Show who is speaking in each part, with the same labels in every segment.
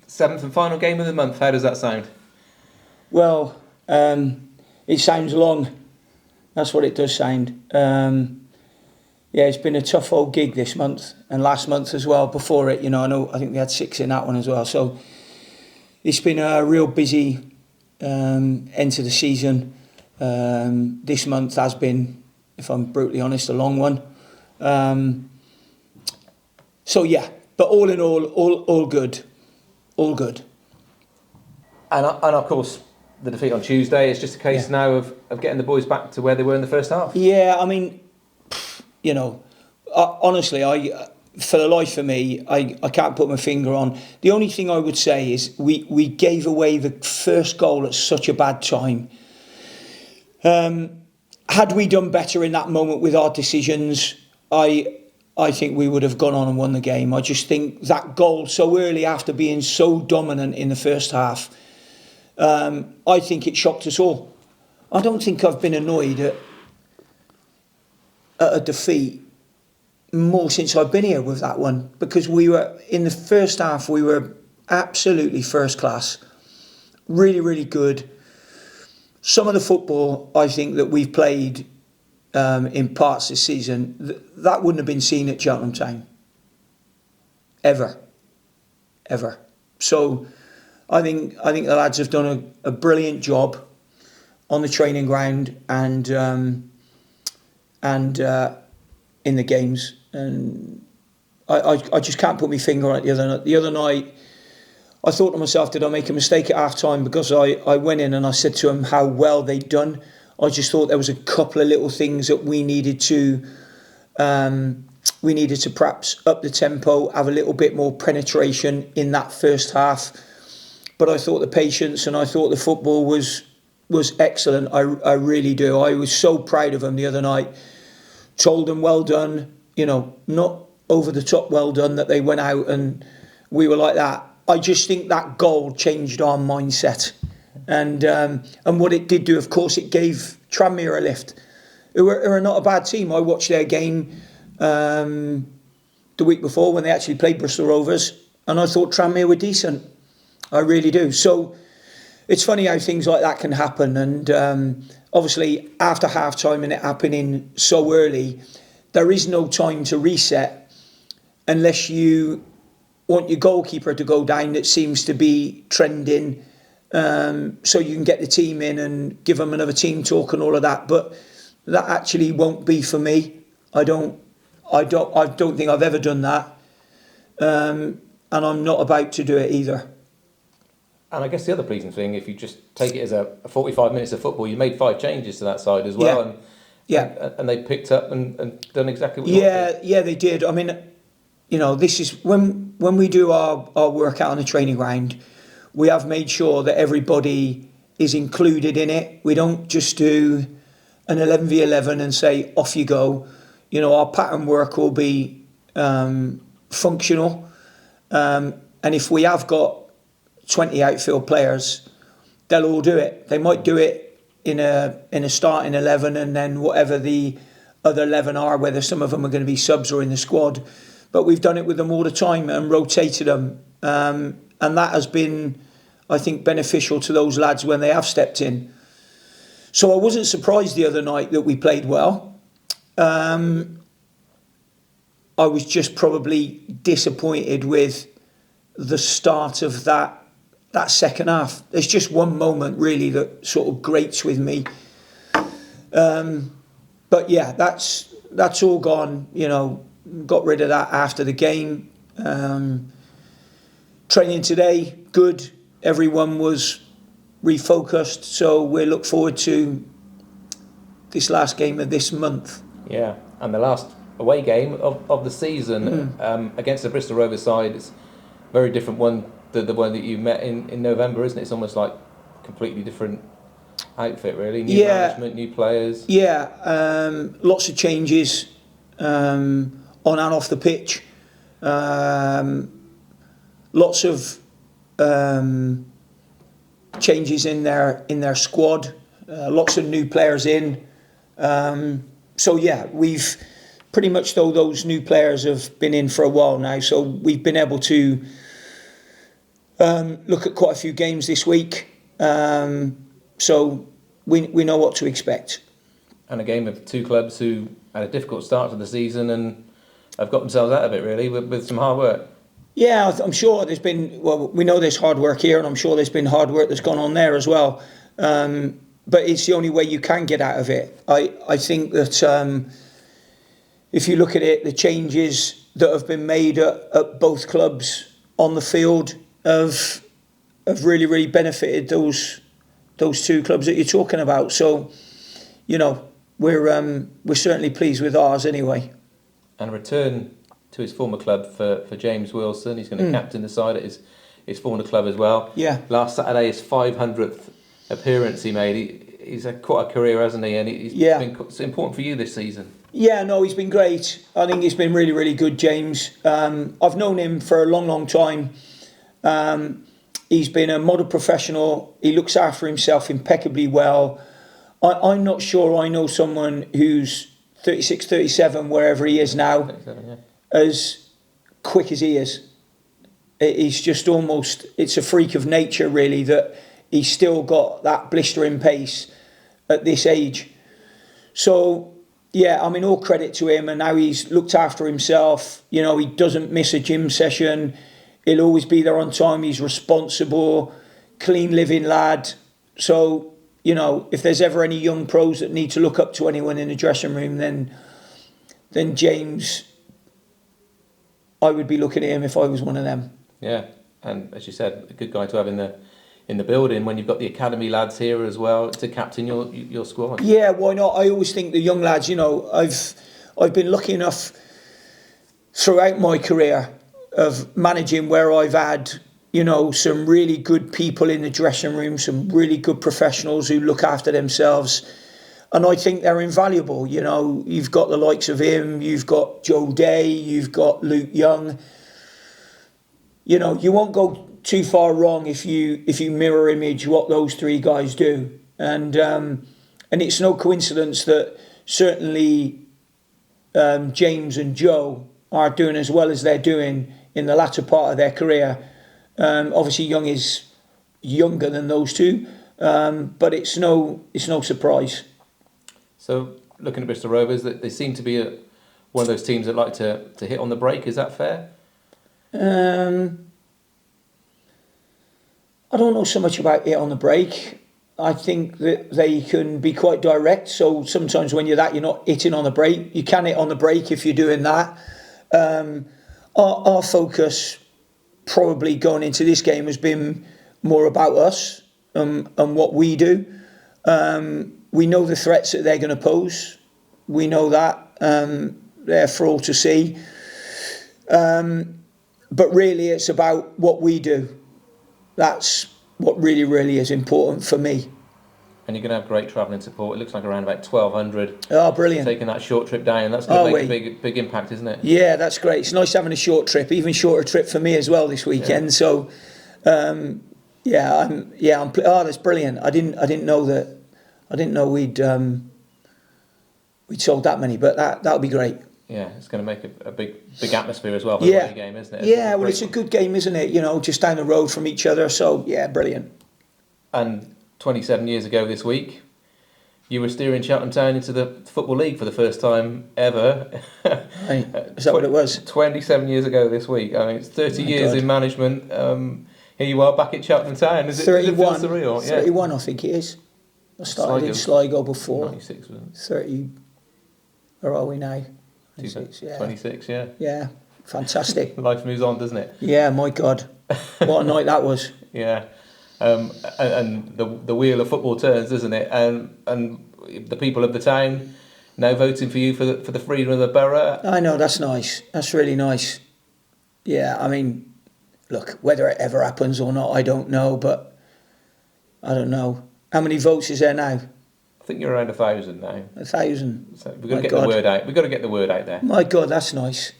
Speaker 1: Seventh and final game of the month. How does that sound?
Speaker 2: Well, it sounds long. That's what it does sound. Yeah, it's been a tough old gig this month and last month as well. Before it, I think we had 6 in that one as well. So it's been a real busy end to the season. This month has been, if I'm brutally honest, a long one. So yeah, but all in all good. All good.
Speaker 1: And of course, the defeat on Tuesday is just a case now of getting the boys back to where they were in the first half.
Speaker 2: Yeah, I mean, honestly, for the life of me, I can't put my finger on. The only thing I would say is we gave away the first goal at such a bad time. Had we done better in that moment with our decisions, I think we would have gone on and won the game. I just think that goal so early after being so dominant in the first half, I think it shocked us all. I don't think I've been annoyed at a defeat more since I've been here with that one, because we were, in the first half, we were absolutely first class. Really, really good. Some of the football I think that we've played in parts this season, that wouldn't have been seen at Cheltenham Town. Ever. So I think the lads have done a brilliant job on the training ground and in the games. And I just can't put my finger on it. The other night, I thought to myself, did I make a mistake at half time? Because I went in and I said to them how well they'd done. I just thought there was a couple of little things that we needed to perhaps up the tempo, have a little bit more penetration in that first half. But I thought the patience and I thought the football was excellent. I really do. I was so proud of them the other night. Told them well done, not over the top well done that they went out and we were like that. I just think that goal changed our mindset. And what it did do, of course, it gave Tranmere a lift, who are not a bad team. I watched their game the week before when they actually played Bristol Rovers, and I thought Tranmere were decent. I really do. So it's funny how things like that can happen. And obviously, after half-time and it happening so early, there is no time to reset unless you want your goalkeeper to go down, that seems to be trending. So you can get the team in and give them another team talk and all of that, but that actually won't be for me. I don't think I've ever done that, and I'm not about to do it either.
Speaker 1: And I guess the other pleasing thing, if you just take it as a 45 minutes of football, you made 5 changes to that side as well, and they picked up and done exactly what you wanted.
Speaker 2: Yeah, they did. I mean, this is when we do our workout on the training ground. We have made sure that everybody is included in it. We don't just do an 11v11 and say, off you go. Our pattern work will be functional. And if we have got 20 outfield players, they'll all do it. They might do it in a starting 11 and then whatever the other 11 are, whether some of them are going to be subs or in the squad. But we've done it with them all the time and rotated them. And that has been, I think, beneficial to those lads when they have stepped in. So I wasn't surprised the other night that we played well. I was just probably disappointed with the start of that second half. There's just one moment really that sort of grates with me. But yeah, that's all gone. Got rid of that after the game. Training today, good. Everyone was refocused, so we look forward to this last game of this month.
Speaker 1: Yeah, and the last away game of the season against the Bristol Rovers side. It's a very different one than the one that you met in November, isn't it? It's almost like completely different outfit, really. New management, new players.
Speaker 2: Yeah, lots of changes on and off the pitch. Lots of changes in their squad. Lots of new players in. So yeah, we've pretty much, though, those new players have been in for a while now. So we've been able to look at quite a few games this week. So we know what to expect.
Speaker 1: And a game of two clubs who had a difficult start to the season and have got themselves out of it, really, with some hard work.
Speaker 2: Yeah, I'm sure there's been, well, we know there's hard work here, and I'm sure there's been hard work that's gone on there as well. But it's the only way you can get out of it. I think that if you look at it, the changes that have been made at both clubs on the field have really, really benefited those two clubs that you're talking about. So, you know, we're certainly pleased with ours anyway.
Speaker 1: And a return to his former club for James Wilson. He's going to captain the side at his former club as well.
Speaker 2: Yeah.
Speaker 1: Last Saturday, his 500th appearance he made. He's had quite a career, hasn't he? And he's been important for you this season.
Speaker 2: Yeah, no, he's been great. I think he's been really, really good, James. I've known him for a long, long time. He's been a model professional. He looks after himself impeccably well. I'm not sure I know someone who's 36, 37, wherever he is now,
Speaker 1: 37, yeah.
Speaker 2: as quick as he is. He's just almost, it's a freak of nature, really, that he's still got that blistering pace at this age. So, yeah, I mean, all credit to him, and now he's looked after himself. You know, he doesn't miss a gym session. He'll always be there on time. He's responsible, clean living lad. So, you know, if there's ever any young pros that need to look up to anyone in the dressing room, then James, I would be looking at him if I was one of them.
Speaker 1: Yeah, and as you said, a good guy to have in the building when you've got the academy lads here as well to captain your squad. Yeah,
Speaker 2: why not? I always think the young lads, you know, I've been lucky enough throughout my career of managing where I've had, you know, some really good people in the dressing room, some really good professionals who look after themselves. And I think they're invaluable. You know, you've got the likes of him, you've got Joe Day, you've got Luke Young. You know, you won't go too far wrong if you mirror image what those three guys do. And it's no coincidence that certainly James and Joe are doing as well as they're doing in the latter part of their career. Obviously, Young is younger than those two, but it's no surprise.
Speaker 1: So, looking at Bristol Rovers, they seem to be one of those teams that like to hit on the break. Is that fair?
Speaker 2: I don't know so much about it on the break. I think that they can be quite direct. So sometimes when you're not hitting on the break. You can hit on the break if you're doing that. Our focus probably going into this game has been more about us and what we do. We know the threats that they're going to pose. We know that. They're for all to see. But really it's about what we do. That's what really, really is important for me.
Speaker 1: And you're going to have great travelling support. It looks like around about 1,200.
Speaker 2: Oh, brilliant.
Speaker 1: Taking that short trip down. That's going to make a big impact, isn't it?
Speaker 2: Yeah, that's great. It's nice having a short trip, even shorter trip for me as well this weekend. Yeah. So, that's brilliant. I didn't know that. I didn't know we'd sold that many, but that'll be great.
Speaker 1: Yeah, it's going to make a big atmosphere as well for the away game, isn't it?
Speaker 2: Yeah, well, it's a good game, isn't it? You know, just down the road from each other. So, yeah, brilliant.
Speaker 1: And 27 years ago this week, you were steering Cheltenham Town into the Football League for the first time ever.
Speaker 2: Right. Is that what it was?
Speaker 1: 27 years ago this week. I mean, it's 30 years in management. Here you are back at Cheltenham Town. Is
Speaker 2: 31,
Speaker 1: it feel surreal?
Speaker 2: 31, yeah. I think it is. I started in Sligo before.
Speaker 1: 96, wasn't it?
Speaker 2: 30. Where are we now?
Speaker 1: 26, yeah.
Speaker 2: Yeah, fantastic.
Speaker 1: Life moves on, doesn't it?
Speaker 2: Yeah, my God. What a night that was.
Speaker 1: Yeah. And the wheel of football turns, doesn't it? And the people of the town now voting for you for the freedom of the borough.
Speaker 2: I know, that's nice. That's really nice. Yeah, I mean, look, whether it ever happens or not, I don't know, but I don't know. How many votes is there now?
Speaker 1: I think you're around 1,000 now.
Speaker 2: 1,000.
Speaker 1: So we've got to get the word out. We've got to get the word out there.
Speaker 2: My God, that's nice.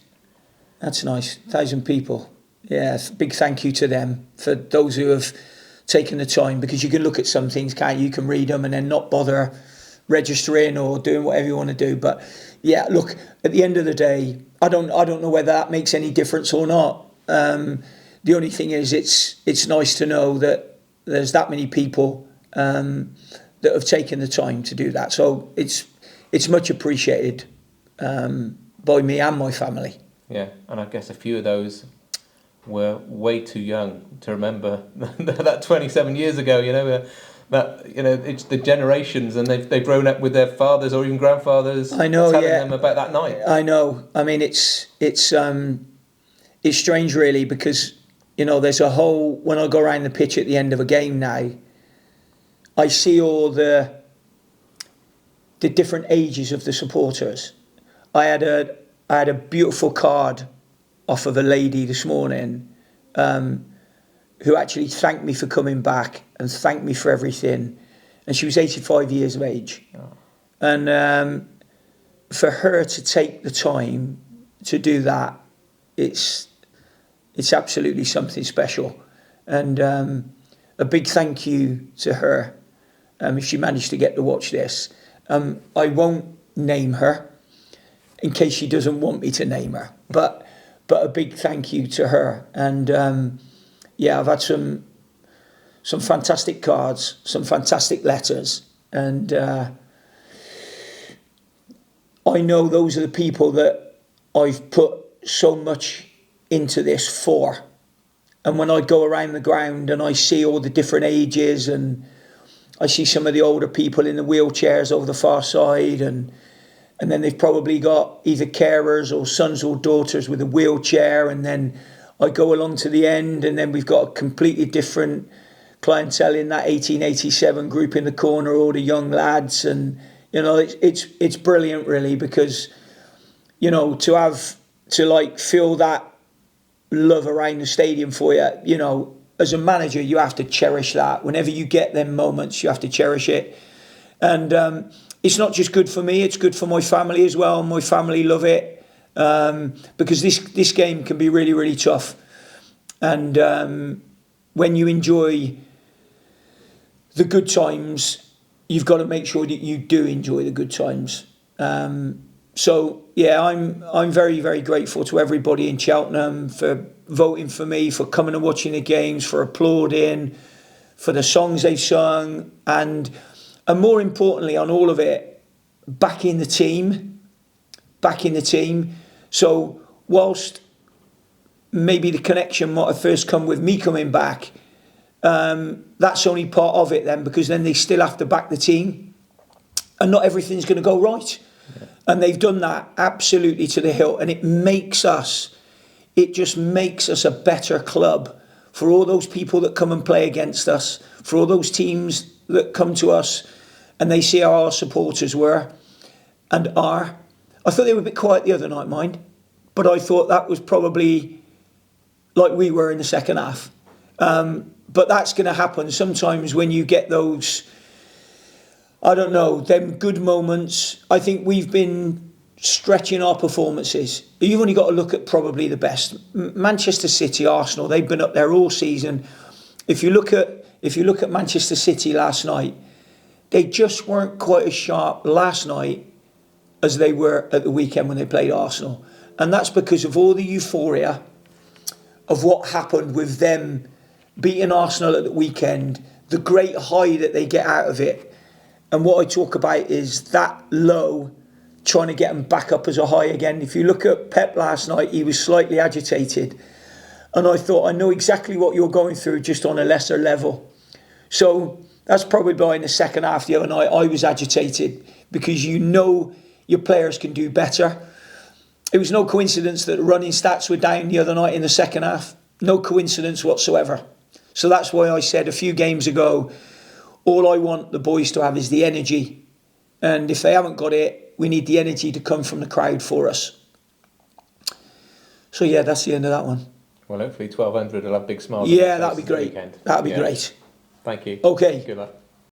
Speaker 2: That's nice. 1,000 people. Yeah, big thank you to them for those who have taken the time, because you can look at some things, can't you? You can read them and then not bother registering or doing whatever you want to do. But yeah, look, at the end of the day, I don't know whether that makes any difference or not. the only thing is, it's nice to know that there's that many people that have taken the time to do that. So it's much appreciated by me and my family.
Speaker 1: Yeah, and I guess a few of those were way too young to remember that 27 years ago. It's the generations, and they've grown up with their fathers or even grandfathers.
Speaker 2: I know,
Speaker 1: telling them about that night.
Speaker 2: I know. I mean, it's strange, really, because there's a whole. When I go around the pitch at the end of a game now, I see all the different ages of the supporters. I had a beautiful card off of a lady this morning who actually thanked me for coming back and thanked me for everything. And she was 85 years of age. Oh. And for her to take the time to do that, it's absolutely something special. And a big thank you to her if she managed to get to watch this. I won't name her in case she doesn't want me to name her, but a big thank you to her. And I've had some fantastic cards, some fantastic letters, and I know those are the people that I've put so much into this for. And when I go around the ground and I see all the different ages, and I see some of the older people in the wheelchairs over the far side, and then they've probably got either carers or sons or daughters with a wheelchair, and then I go along to the end, and then we've got a completely different clientele in that 1887 group in the corner, all the young lads, and it's brilliant, really, because to feel that love around the stadium for you, as a manager, you have to cherish that. Whenever you get them moments, you have to cherish it. And it's not just good for me, it's good for my family as well. My family love it because this game can be really, really tough. And when you enjoy the good times, you've got to make sure that you do enjoy the good times. So I'm very, very grateful to everybody in Cheltenham for voting for me, for coming and watching the games, for applauding, for the songs they've sung, and more importantly on all of it, backing the team. So whilst maybe the connection might have first come with me coming back, that's only part of it then, because then they still have to back the team, and not everything's going to go right. Yeah. And they've done that absolutely to the hilt, and it just makes us a better club for all those people that come and play against us, for all those teams that come to us and they see how our supporters were and are. I thought they were a bit quiet the other night, mind, but I thought that was probably like we were in the second half. But that's going to happen sometimes when you get those, I don't know, them good moments. I think we've been stretching our performances. You've only got to look at probably the best. Manchester City, Arsenal, they've been up there all season. If you look at Manchester City last night, they just weren't quite as sharp last night as they were at the weekend when they played Arsenal. And that's because of all the euphoria of what happened with them beating Arsenal at the weekend, the great high that they get out of it. And what I talk about is that low, trying to get them back up as a high again. If you look at Pep last night, he was slightly agitated. And I thought, I know exactly what you're going through, just on a lesser level. So that's probably why in the second half the other night I was agitated, because your players can do better. It was no coincidence that the running stats were down the other night in the second half. No coincidence whatsoever. So that's why I said a few games ago, all I want the boys to have is the energy. And if they haven't got it, we need the energy to come from the crowd for us. So yeah, that's the end of that one.
Speaker 1: Well, hopefully 1,200 will have big smiles.
Speaker 2: Yeah, that'd be great. That'd be great.
Speaker 1: Thank you.
Speaker 2: Okay.
Speaker 1: Good luck.